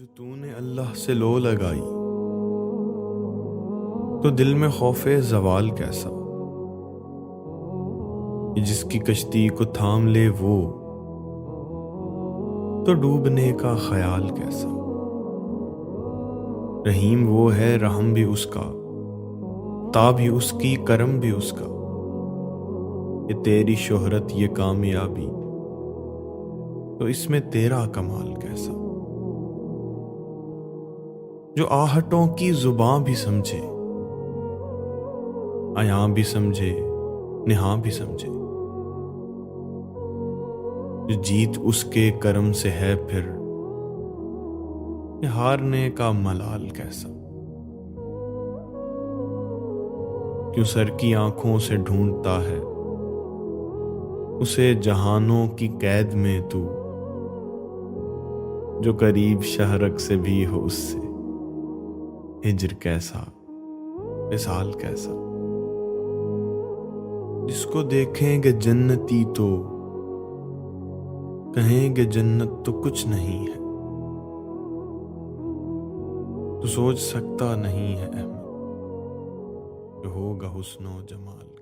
जो तूने अल्लाह से लो लगाई तो दिल में खौफे जवाल कैसा। कि जिसकी कश्ती को थाम ले वो तो डूबने का ख्याल कैसा। रहीम वो है रहम भी उसका, ता भी उसकी करम भी उसका। ये तेरी शोहरत ये कामयाबी तो इसमें तेरा कमाल कैसा। जो आहटों की जुबां भी समझे, आया भी समझे, निहा भी समझे। जो जीत उसके कर्म से है फिर ये हारने का मलाल कैसा। क्यों सर की आंखों से ढूंढता है उसे जहानों की कैद में तू। जो करीब शहरक से भी हो उससे हिज्र कैसा, विसाल कैसा। जिसको देखेंगे जन्नती तो कहेंगे जन्नत तो कुछ नहीं है। तो सोच सकता नहीं है अहमद जो होगा हुस्नो जमाल।